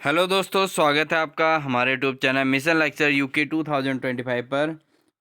Hello दोस्तों, स्वागत है आपका हमारे YouTube channel mission lecture UK 2025 पर।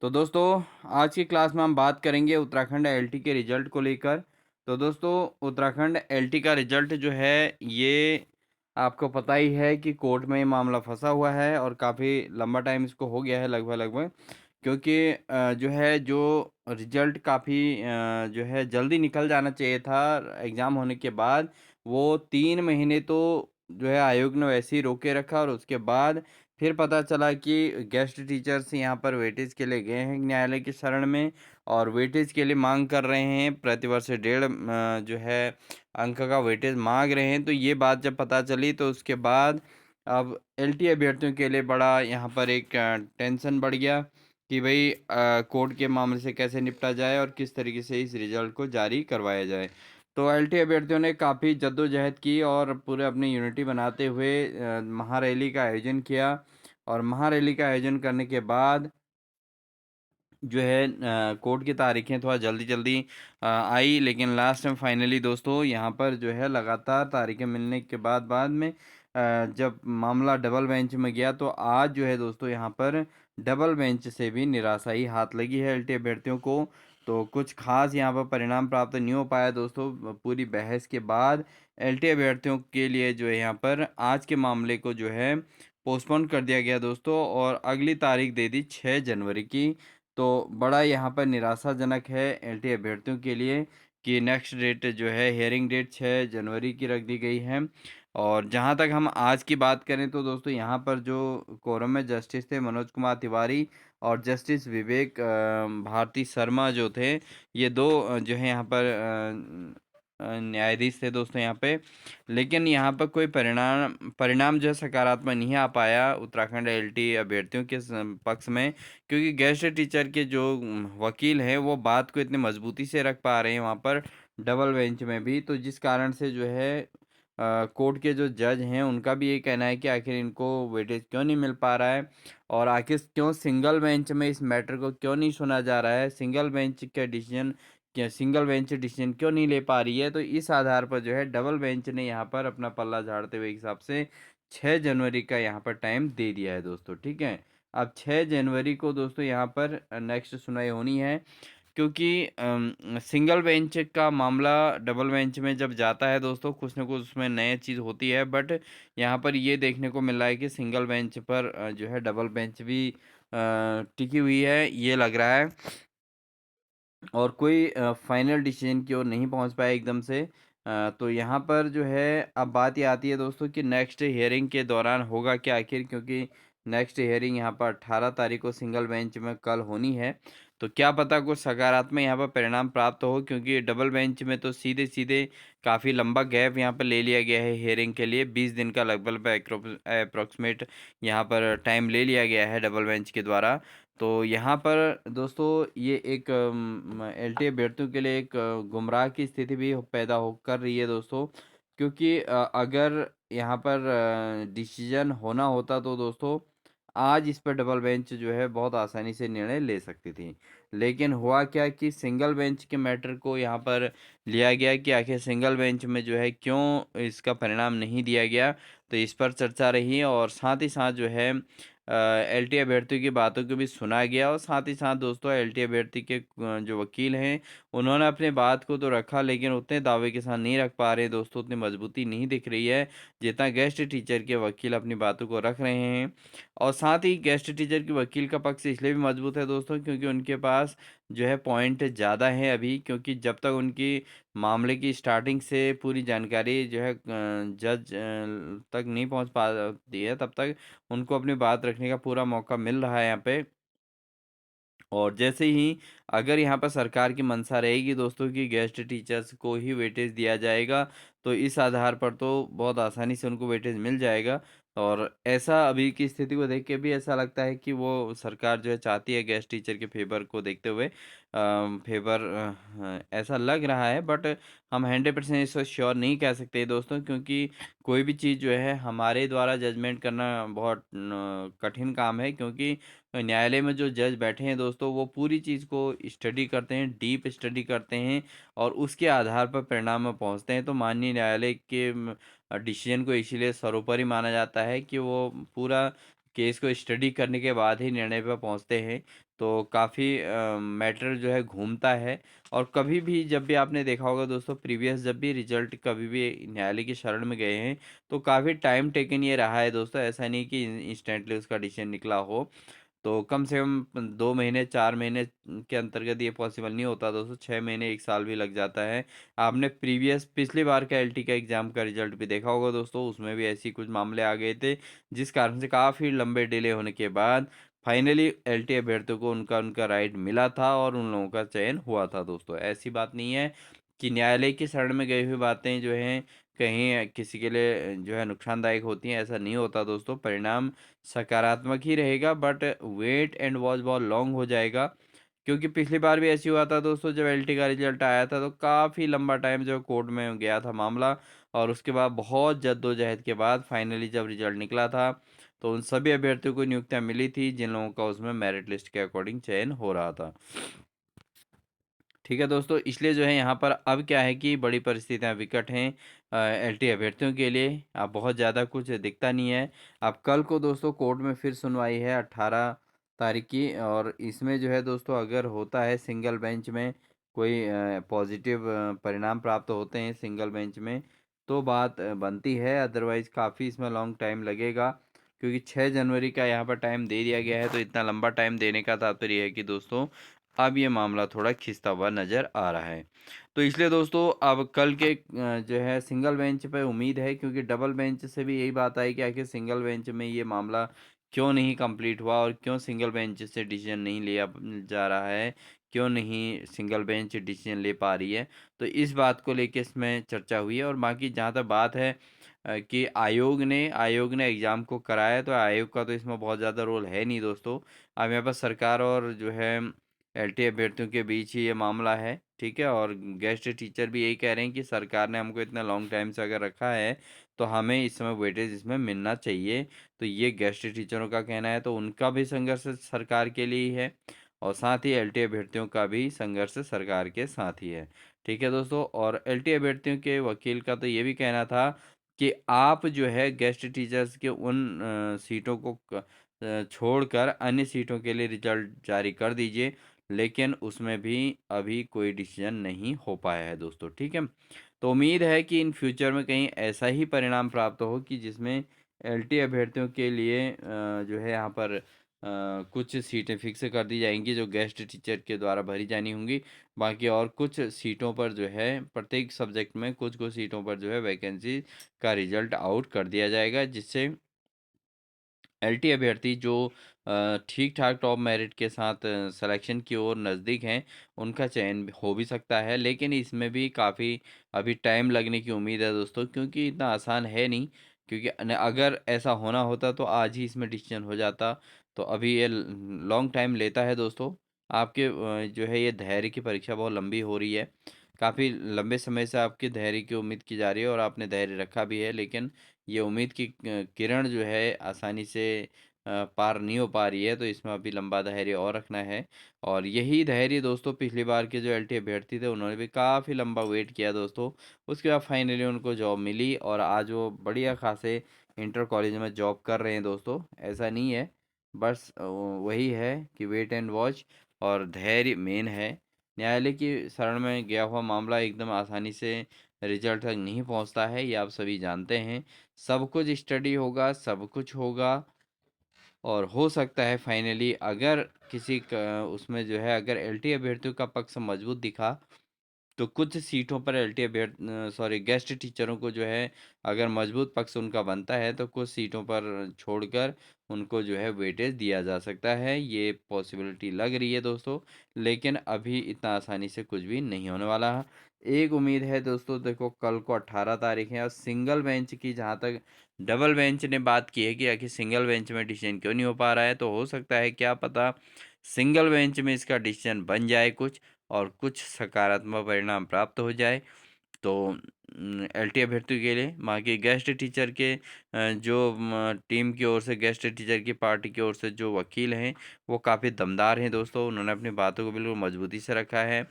तो दोस्तों, आज की क्लास में हम बात करेंगे उत्तराखंड एलटी के रिजल्ट को लेकर। तो दोस्तों, उत्तराखंड एलटी का रिजल्ट जो है ये आपको पता ही है कि कोर्ट में ये मामला फंसा हुआ है और काफ़ी लंबा टाइम इसको हो गया है, लगभग लगभग। क्योंकि जो रिजल्ट काफ़ी जो है जल्दी निकल जाना चाहिए था एग्ज़ाम होने के बाद। वो 3 महीने तो जो है आयोग ने वैसे ही रोके रखा और उसके बाद फिर पता चला कि गेस्ट टीचर्स यहाँ पर वेटेज के लिए गए हैं न्यायालय की शरण में और वेटेज के लिए मांग कर रहे हैं। प्रतिवर्ष 1.5 जो है अंक का वेटेज मांग रहे हैं। तो ये बात जब पता चली तो उसके बाद अब एलटी अभ्यर्थियों के लिए बड़ा यहाँ पर एक टेंशन बढ़ गया कि भाई कोर्ट के मामले से कैसे निपटा जाए और किस तरीके से इस रिजल्ट को जारी करवाया जाए। तो एलटी अभ्यर्थियों ने काफ़ी जद्दोजहद की और पूरे अपनी यूनिटी बनाते हुए महारैली का आयोजन किया। और महारैली का आयोजन करने के बाद जो है कोर्ट की तारीखें थोड़ा जल्दी जल्दी आई, लेकिन लास्ट में फाइनली दोस्तों यहाँ पर जो है लगातार तारीखें मिलने के बाद में जब मामला डबल बेंच में गया तो आज जो है दोस्तों यहाँ पर डबल बेंच से भी निराशा ही हाथ लगी है एलटी अभ्यर्थियों को। तो कुछ खास यहाँ पर परिणाम प्राप्त नहीं हो पाया दोस्तों। पूरी बहस के बाद एलटी अभ्यर्थियों के लिए जो है यहाँ पर आज के मामले को जो है पोस्टपोन कर दिया गया दोस्तों और अगली तारीख दे दी 6 जनवरी की। तो बड़ा यहाँ पर निराशाजनक है एलटी अभ्यर्थियों के लिए कि नेक्स्ट डेट जो है हियरिंग डेट 6 जनवरी की रख दी गई है। और जहाँ तक हम आज की बात करें तो दोस्तों यहाँ पर जो कोरम में जस्टिस थे मनोज कुमार तिवारी और जस्टिस विवेक भारती शर्मा जो थे, ये दो जो है यहाँ पर न्यायाधीश थे दोस्तों यहाँ पे। लेकिन यहाँ पर कोई परिणाम परिणाम जो है सकारात्मक नहीं आ पाया उत्तराखंड एलटी अभ्यर्थियों के पक्ष में, क्योंकि गेस्ट टीचर के जो वकील हैं वो बात को इतनी मजबूती से रख पा रहे हैं वहाँ पर डबल बेंच में भी। तो जिस कारण से जो है कोर्ट के जो जज हैं उनका भी ये कहना है कि आखिर इनको वेटेज क्यों नहीं मिल पा रहा है और आखिर क्यों सिंगल बेंच में इस मैटर को क्यों नहीं सुना जा रहा है, सिंगल बेंच का डिसीजन क्या सिंगल बेंच डिसीजन क्यों नहीं ले पा रही है। तो इस आधार पर जो है डबल बेंच ने यहाँ पर अपना पल्ला झाड़ते हुए हिसाब से 6 जनवरी का यहाँ पर टाइम दे दिया है दोस्तों। ठीक है, अब 6 जनवरी को दोस्तों यहाँ पर नेक्स्ट सुनवाई होनी है, क्योंकि सिंगल बेंच का मामला डबल बेंच में जब जाता है दोस्तों कुछ ना कुछ उसमें नई चीज़ होती है। बट यहाँ पर ये देखने को मिल रहा है कि सिंगल बेंच पर जो है डबल बेंच भी टिकी हुई है ये लग रहा है और कोई फाइनल डिसीजन की ओर नहीं पहुंच पाया एकदम से। तो यहाँ पर जो है अब बात ये आती है दोस्तों कि नेक्स्ट हियरिंग के दौरान होगा क्या आखिर, क्योंकि नेक्स्ट हियरिंग यहाँ पर 18 तारीख को सिंगल बेंच में कल होनी है। तो क्या पता कुछ सकारात्मक यहाँ पर परिणाम प्राप्त हो, क्योंकि डबल बेंच में तो सीधे सीधे काफ़ी लंबा गैप यहाँ पर ले लिया गया है हियरिंग के लिए। 20 दिन का लगभग अप्रोक्सीमेट यहाँ पर टाइम ले लिया गया है डबल बेंच के द्वारा। तो यहाँ पर दोस्तों ये एक एलटी अभ्यर्थियों के लिए एक गुमराह की स्थिति भी पैदा हो कर रही है दोस्तों, क्योंकि अगर यहाँ पर डिसीजन होना होता तो दोस्तों आज इस पर डबल बेंच जो है बहुत आसानी से निर्णय ले सकती थी। लेकिन हुआ क्या कि सिंगल बेंच के मैटर को यहाँ पर लिया गया कि आखिर सिंगल बेंच में जो है क्यों इसका परिणाम नहीं दिया गया। तो इस पर चर्चा रही और साथ ही साथ जो है एलटी अभ्यर्थियों की बातों को भी सुना गया और साथ ही साथ दोस्तों एलटी अभ्यर्थी के जो वकील हैं उन्होंने अपने बात को तो रखा, लेकिन उतने दावे के साथ नहीं रख पा रहे दोस्तों, उतनी मजबूती नहीं दिख रही है जितना गेस्ट टीचर के वकील अपनी बातों को रख रहे हैं। और साथ ही गेस्ट टीचर के वकील का पक्ष इसलिए भी मजबूत है दोस्तों क्योंकि उनके पास जो है पॉइंट ज़्यादा है अभी, क्योंकि जब तक उनकी मामले की स्टार्टिंग से पूरी जानकारी जो है जज तक नहीं पहुंच पाती है तब तक उनको अपनी बात रखने का पूरा मौका मिल रहा है यहाँ पे। और जैसे ही अगर यहाँ पर सरकार की मंशा रहेगी दोस्तों कि गेस्ट टीचर्स को ही वेटेज दिया जाएगा, तो इस आधार पर तो बहुत आसानी से उनको वेटेज मिल जाएगा। और ऐसा अभी की स्थिति को देख के भी ऐसा लगता है कि वो सरकार जो है चाहती है गेस्ट टीचर के फेवर को देखते हुए फेवर ऐसा लग रहा है। बट हम 100% इसको श्योर नहीं कह सकते दोस्तों, क्योंकि कोई भी चीज़ जो है हमारे द्वारा जजमेंट करना बहुत कठिन काम है, क्योंकि न्यायालय में जो जज बैठे हैं दोस्तों वो पूरी चीज़ को स्टडी करते हैं, डीप स्टडी करते हैं और उसके आधार पर परिणाम में पहुंचते हैं। तो माननीय न्यायालय के डिसीजन को इसीलिए सर्वोपरि माना जाता है कि वो पूरा केस को स्टडी करने के बाद ही निर्णय पर पहुंचते हैं। तो काफ़ी मैटर जो है घूमता है। और कभी भी जब भी आपने देखा होगा दोस्तों, प्रीवियस जब भी रिजल्ट कभी भी न्यायालय की शरण में गए हैं, तो काफ़ी टाइम टेकन ये रहा है दोस्तों। ऐसा नहीं कि इंस्टेंटली उसका डिसीजन निकला हो। तो कम से कम 2 महीने, 4 महीने के अंतर्गत ये पॉसिबल नहीं होता दोस्तों, 6 महीने, 1 साल भी लग जाता है। आपने पिछली बार का एलटी का एग्ज़ाम का रिज़ल्ट भी देखा होगा दोस्तों, उसमें भी ऐसे ही कुछ मामले आ गए थे, जिस कारण से काफ़ी लंबे डिले होने के बाद फाइनली एलटी अभ्यर्थियों को उनका उनका राइट मिला था और उन लोगों का चयन हुआ था दोस्तों। ऐसी बात नहीं है कि न्यायालय की शरण में गई हुई बातें जो हैं, कहीं किसी के लिए जो है नुकसानदायक होती हैं, ऐसा नहीं होता दोस्तों। परिणाम सकारात्मक ही रहेगा, बट वेट एंड वॉच बहुत लॉन्ग हो जाएगा। क्योंकि पिछली बार भी ऐसी हुआ था दोस्तों, जब एलटी का रिजल्ट आया था तो काफ़ी लंबा टाइम जो कोर्ट में गया था मामला। और उसके बाद बहुत जद्दोजहद के बाद फाइनली जब रिजल्ट निकला था, तो उन सभी अभ्यर्थियों को नियुक्तियां मिली थी जिन लोगों का उसमें मेरिट लिस्ट के अकॉर्डिंग चयन हो रहा था। ठीक है दोस्तों, इसलिए जो है यहाँ पर अब क्या है कि बड़ी परिस्थितियाँ विकट हैं एलटी अभ्यर्थियों के लिए। अब बहुत ज़्यादा कुछ दिखता नहीं है। अब कल को दोस्तों कोर्ट में फिर सुनवाई है 18 तारीख की, और इसमें जो है दोस्तों अगर होता है सिंगल बेंच में कोई पॉजिटिव परिणाम प्राप्त होते हैं सिंगल बेंच में, तो बात बनती है। अदरवाइज़ काफ़ी इसमें लॉन्ग टाइम लगेगा, क्योंकि 6 जनवरी का यहाँ पर टाइम दे दिया गया है। तो इतना लंबा टाइम देने का तात्पर्य है कि दोस्तों अब ये मामला थोड़ा खिंचता हुआ नज़र आ रहा है। तो इसलिए दोस्तों अब कल के जो है सिंगल बेंच पे उम्मीद है, क्योंकि डबल बेंच से भी यही बात आई कि आखिर सिंगल बेंच में ये मामला क्यों नहीं कंप्लीट हुआ और क्यों सिंगल बेंच से डिसीजन नहीं लिया जा रहा है, क्यों नहीं सिंगल बेंच डिसीजन ले पा रही है। तो इस बात को लेके इसमें चर्चा हुई है। और बाकी जहाँ तक बात है कि आयोग ने एग्ज़ाम को कराया है, तो आयोग का तो इसमें बहुत ज़्यादा रोल है नहीं दोस्तों। अब यहाँ पर सरकार और जो है एलटी अभ्यर्थियों के बीच ही ये मामला है, ठीक है। और गेस्ट टीचर भी यही कह रहे हैं कि सरकार ने हमको इतना लॉन्ग टाइम से अगर रखा है, तो हमें इस समय वेटेज इसमें मिलना चाहिए। तो ये गेस्ट टीचरों का कहना है, तो उनका भी संघर्ष सरकार के लिए ही है, और साथ ही एलटी अभ्यर्थियों का भी संघर्ष सरकार के साथ ही है। ठीक है दोस्तों, और एलटी अभ्यर्थियों के वकील का तो ये भी कहना था कि आप जो है गेस्ट टीचर्स के उन सीटों को छोड़कर अन्य सीटों के लिए रिजल्ट जारी कर दीजिए, लेकिन उसमें भी अभी कोई डिसीजन नहीं हो पाया है दोस्तों, ठीक है। तो उम्मीद है कि इन फ्यूचर में कहीं ऐसा ही परिणाम प्राप्त हो कि जिसमें एलटी अभ्यर्थियों के लिए जो है यहाँ पर कुछ सीटें फिक्स कर दी जाएंगी जो गेस्ट टीचर के द्वारा भरी जानी होंगी। बाकी और कुछ सीटों पर जो है प्रत्येक सब्जेक्ट में कुछ कुछ सीटों पर जो है वैकेंसी का रिजल्ट आउट कर दिया जाएगा, जिससे एलटी अभ्यर्थी जो ठीक ठाक टॉप मेरिट के साथ सिलेक्शन की ओर नज़दीक हैं, उनका चयन हो भी सकता है। लेकिन इसमें भी काफ़ी अभी टाइम लगने की उम्मीद है दोस्तों, क्योंकि इतना आसान है नहीं। क्योंकि अगर ऐसा होना होता तो आज ही इसमें डिसीजन हो जाता। तो अभी ये लॉन्ग टाइम लेता है दोस्तों। आपके जो है ये धैर्य की परीक्षा बहुत लंबी हो रही है। काफ़ी लंबे समय से आपके धैर्य की उम्मीद की जा रही है और आपने धैर्य रखा भी है, लेकिन ये उम्मीद की किरण जो है आसानी से पार नहीं हो पा रही है। तो इसमें अभी लंबा धैर्य और रखना है। और यही धैर्य दोस्तों पिछली बार के जो एलटी अभ्यर्थी थे उन्होंने भी काफ़ी लंबा वेट किया दोस्तों। उसके बाद फाइनली उनको जॉब मिली और आज वो बढ़िया खासे इंटर कॉलेज में जॉब कर रहे हैं दोस्तों। ऐसा नहीं है, बस वही है कि वेट एंड वॉच और धैर्य मेन है। न्यायालय की शरण में गया हुआ मामला एकदम आसानी से रिजल्ट तक नहीं पहुंचता है, ये आप सभी जानते हैं। सब कुछ स्टडी होगा, सब कुछ होगा, और हो सकता है फाइनली अगर किसी का उसमें जो है अगर एलटी अभ्यर्थियों का पक्ष मजबूत दिखा, तो कुछ सीटों पर एलटी अभ्यर्थी सॉरी गेस्ट टीचरों को जो है अगर मजबूत पक्ष उनका बनता है, तो कुछ सीटों पर छोड़कर उनको जो है वेटेज दिया जा सकता है। ये पॉसिबिलिटी लग रही है दोस्तों, लेकिन अभी इतना आसानी से कुछ भी नहीं होने वाला है। एक उम्मीद है दोस्तों, देखो कल को 18 तारीख है, और सिंगल बेंच की जहाँ तक डबल बेंच ने बात की है कि आखिर सिंगल बेंच में डिसीजन क्यों नहीं हो पा रहा है, तो हो सकता है क्या पता सिंगल बेंच में इसका डिसीजन बन जाए कुछ, और कुछ सकारात्मक परिणाम प्राप्त हो जाए। तो एलटी अभ्यर्थियों के लिए, बाकी गेस्ट टीचर के जो टीम की ओर से, गेस्ट टीचर की पार्टी की ओर से जो वकील हैं वो काफ़ी दमदार हैं दोस्तों। उन्होंने अपनी बातों को बिल्कुल मजबूती से रखा है।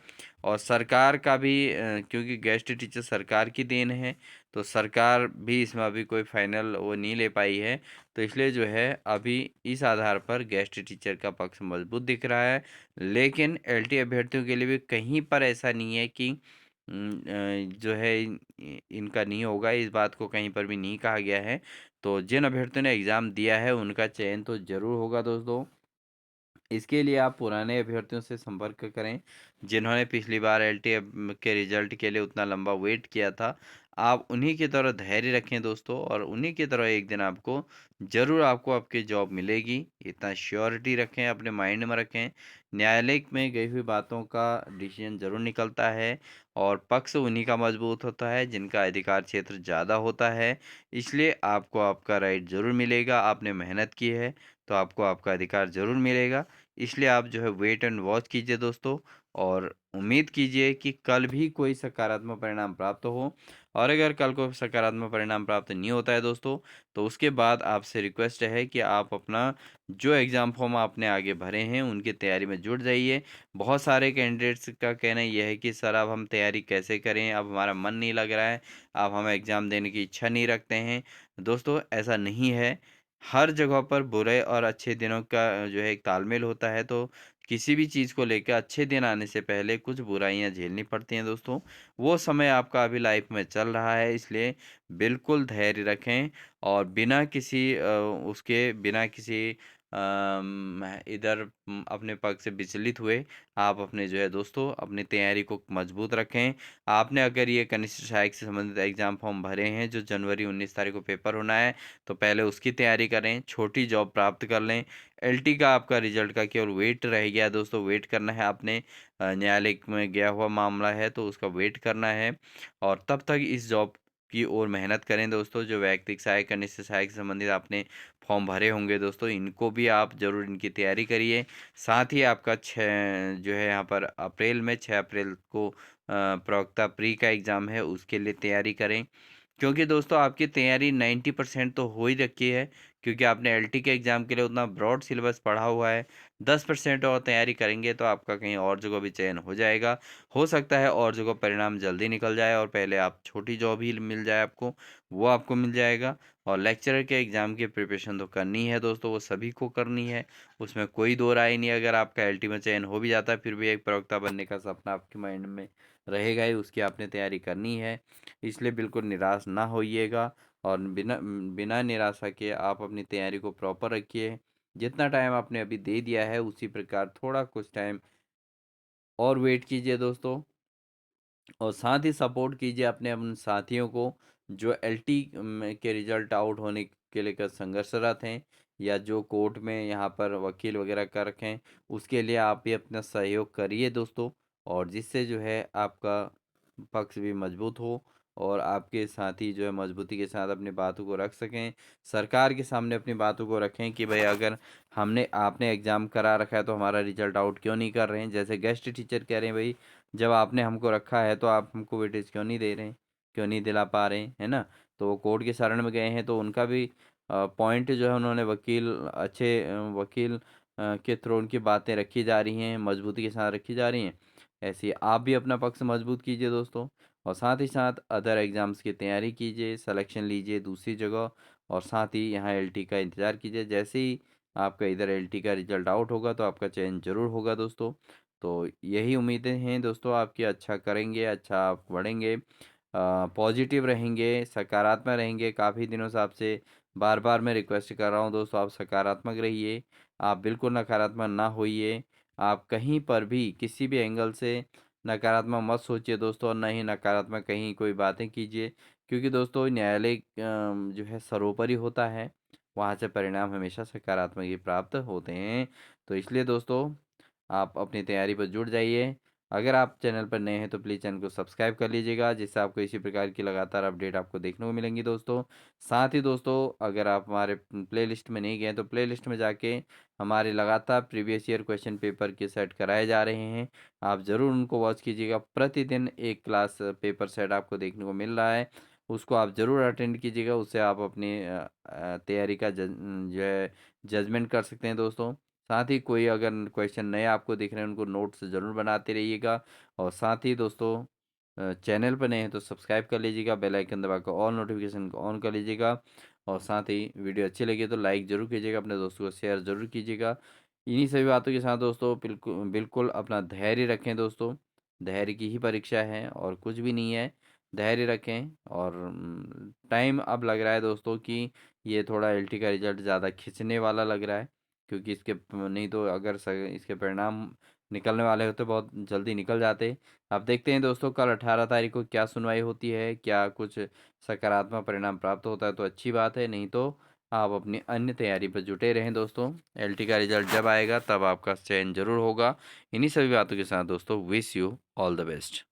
और सरकार का भी क्योंकि गेस्ट टीचर सरकार की देन है, तो सरकार भी इसमें अभी कोई फाइनल वो नहीं ले पाई है। तो इसलिए जो है अभी इस आधार पर गेस्ट टीचर का पक्ष मजबूत दिख रहा है। लेकिन एलटी अभ्यर्थियों के लिए भी कहीं पर ऐसा नहीं है कि जो है इनका नहीं होगा, इस बात को कहीं पर भी नहीं कहा गया है। तो जिन अभ्यर्थियों ने एग्ज़ाम दिया है उनका चयन तो ज़रूर होगा दोस्तों। इसके लिए आप पुराने अभ्यर्थियों से संपर्क करें, जिन्होंने पिछली बार एलटी के रिजल्ट के लिए उतना लंबा वेट किया था। आप उन्हीं की तरह धैर्य रखें दोस्तों, और उन्हीं की तरह एक दिन आपको ज़रूर आपको आपकी जॉब मिलेगी। इतना श्योरिटी रखें, अपने माइंड में रखें। न्यायालय में गई हुई बातों का डिसीजन ज़रूर निकलता है, और पक्ष उन्हीं का मजबूत होता है जिनका अधिकार क्षेत्र ज़्यादा होता है। इसलिए आपको आपका राइट ज़रूर मिलेगा। आपने मेहनत की है तो आपको आपका अधिकार ज़रूर मिलेगा। इसलिए आप जो है वेट एंड वॉच कीजिए दोस्तों, और उम्मीद कीजिए कि कल भी कोई सकारात्मक परिणाम प्राप्त हो। और अगर कल को सकारात्मक परिणाम प्राप्त नहीं होता है दोस्तों, तो उसके बाद आपसे रिक्वेस्ट है कि आप अपना जो एग्ज़ाम फॉर्म आपने आगे भरे हैं उनकी तैयारी में जुट जाइए। बहुत सारे कैंडिडेट्स का कहना यह है कि सर अब हम तैयारी कैसे करें, अब हमारा मन नहीं लग रहा है, अब हम एग्ज़ाम देने की इच्छा नहीं रखते हैं। दोस्तों ऐसा नहीं है। हर जगह पर बुरे और अच्छे दिनों का जो है एक तालमेल होता है। तो किसी भी चीज़ को लेकर अच्छे दिन आने से पहले कुछ बुराइयां झेलनी पड़ती हैं दोस्तों। वो समय आपका अभी लाइफ में चल रहा है, इसलिए बिल्कुल धैर्य रखें। और बिना किसी उसके बिना किसी इधर अपने पक्ष से विचलित हुए आप अपने जो है दोस्तों अपनी तैयारी को मजबूत रखें। आपने अगर ये कनिष्ठ सहायक से संबंधित एग्जाम फॉर्म भरे हैं जो जनवरी 19 तारीख को पेपर होना है, तो पहले उसकी तैयारी करें, छोटी जॉब प्राप्त कर लें। एलटी का आपका रिजल्ट का केवल वेट रह गया है दोस्तों, वेट करना है आपने। न्यायालय में गया हुआ मामला है तो उसका वेट करना है। और तब तक इस जॉब की ओर मेहनत करें दोस्तों। जो वैयक्तिक सहायक, कनिष्ठ सहायक से संबंधित आपने फॉर्म भरे होंगे दोस्तों, इनको भी आप ज़रूर इनकी तैयारी करिए। साथ ही आपका 6 जो है यहाँ पर अप्रैल में 6 अप्रैल को प्रवक्ता प्री का एग्ज़ाम है, उसके लिए तैयारी करें। क्योंकि दोस्तों आपकी तैयारी 90% तो हो ही रखी है, क्योंकि आपने एलटी के एग्ज़ाम के लिए उतना ब्रॉड सिलेबस पढ़ा हुआ है। 10% और तैयारी करेंगे तो आपका कहीं और जगह भी चयन हो जाएगा। हो सकता है और जगह परिणाम जल्दी निकल जाए और पहले आप छोटी जॉब ही मिल जाए आपको, वो आपको मिल जाएगा। और लेक्चरर के एग्ज़ाम की प्रिपरेशन तो करनी है दोस्तों, वो सभी को करनी है, उसमें कोई दो राय नहीं। अगर आपका एलटी में चयन हो भी जाता है फिर भी एक प्रवक्ता बनने का सपना आपके माइंड में रहेगा ही, उसकी आपने तैयारी करनी है। इसलिए बिल्कुल निराश ना होइएगा, और बिना बिना निराशा के आप अपनी तैयारी को प्रॉपर रखिए। जितना टाइम आपने अभी दे दिया है उसी प्रकार थोड़ा कुछ टाइम और वेट कीजिए दोस्तों। और साथ ही सपोर्ट कीजिए अपने उन साथियों को जो एलटी के रिजल्ट आउट होने के लेकर संघर्षरत हैं, या जो कोर्ट में यहाँ पर वकील वगैरह कर रखें, उसके लिए आप भी अपना सहयोग करिए दोस्तों। और जिससे जो है आपका पक्ष भी मजबूत हो, और आपके साथी जो है मजबूती के साथ अपनी बातों को रख सकें। सरकार के सामने अपनी बातों को रखें कि भाई अगर हमने आपने एग्ज़ाम करा रखा है तो हमारा रिजल्ट आउट क्यों नहीं कर रहे हैं। जैसे गेस्ट टीचर कह रहे हैं, भाई जब आपने हमको रखा है तो आप हमको वेटेज क्यों नहीं दे रहे हैं, क्यों नहीं दिला पा रहे हैं, है ना। तो वो कोर्ट के शरण में गए हैं, तो उनका भी पॉइंट जो है उन्होंने वकील अच्छे वकील के थ्रू उनकी बातें रखी जा रही हैं, मजबूती के साथ रखी जा रही हैं। ऐसे ही आप भी अपना पक्ष मजबूत कीजिए दोस्तों। और साथ ही साथ अदर एग्ज़ाम्स की तैयारी कीजिए, सिलेक्शन लीजिए दूसरी जगह। और साथ ही यहाँ एलटी का इंतज़ार कीजिए। जैसे ही आपका इधर एलटी का रिजल्ट आउट होगा तो आपका चयन ज़रूर होगा दोस्तों। तो यही उम्मीदें हैं दोस्तों आपकी, अच्छा करेंगे, अच्छा आप बढ़ेंगे, पॉजिटिव रहेंगे, सकारात्मक रहेंगे। काफ़ी दिनों से आपसे बार बार मैं रिक्वेस्ट कर रहा हूँ दोस्तों, आप सकारात्मक रहिए, आप बिल्कुल नकारात्मक ना होइए। आप कहीं पर भी किसी भी एंगल से नकारात्मक मत सोचिए दोस्तों, और ना ही नकारात्मक कहीं कोई बातें कीजिए। क्योंकि दोस्तों न्यायालय जो है सर्वोपरि होता है, वहाँ से परिणाम हमेशा सकारात्मक ही प्राप्त होते हैं। तो इसलिए दोस्तों आप अपनी तैयारी पर जुट जाइए। अगर आप चैनल पर नए हैं तो प्लीज़ चैनल को सब्सक्राइब कर लीजिएगा, जिससे आपको इसी प्रकार की लगातार अपडेट आपको देखने को मिलेंगी दोस्तों। साथ ही दोस्तों, अगर आप हमारे प्लेलिस्ट में नहीं गए तो प्लेलिस्ट में जाके हमारे लगातार प्रीवियस ईयर क्वेश्चन पेपर के सेट कराए जा रहे हैं। आप ज़रूर उनको वॉच कीजिएगा। प्रतिदिन एक क्लास पेपर सेट आपको देखने को मिल रहा है, उसको आप ज़रूर अटेंड कीजिएगा। उससे आप अपनी तैयारी का जो है जजमेंट कर सकते हैं दोस्तों। साथ ही कोई अगर क्वेश्चन नए आपको दिख रहे हैं, उनको नोट्स ज़रूर बनाते रहिएगा। और साथ ही दोस्तों, चैनल पर नए हैं तो सब्सक्राइब कर लीजिएगा, बेल आइकन दबाकर ऑल नोटिफिकेशन को ऑन कर लीजिएगा। और साथ ही वीडियो अच्छी लगी तो लाइक ज़रूर कीजिएगा, अपने दोस्तों को शेयर ज़रूर कीजिएगा। इन्हीं सभी बातों के साथ दोस्तों, बिल्कुल बिल्कुल अपना धैर्य रखें दोस्तों। धैर्य की ही परीक्षा है और कुछ भी नहीं है। धैर्य रखें। और टाइम अब लग रहा है दोस्तों कि ये थोड़ा एलटी का रिजल्ट ज़्यादा खिंचने वाला लग रहा है, क्योंकि नहीं तो अगर इसके परिणाम निकलने वाले होते बहुत जल्दी निकल जाते। अब देखते हैं दोस्तों, कल 18 तारीख को क्या सुनवाई होती है, क्या कुछ सकारात्मक परिणाम प्राप्त होता है तो अच्छी बात है, नहीं तो आप अपनी अन्य तैयारी पर जुटे रहें दोस्तों। एलटी का रिजल्ट जब आएगा तब आपका चयन जरूर होगा। इन्हीं सभी बातों के साथ दोस्तों, wish you all the best.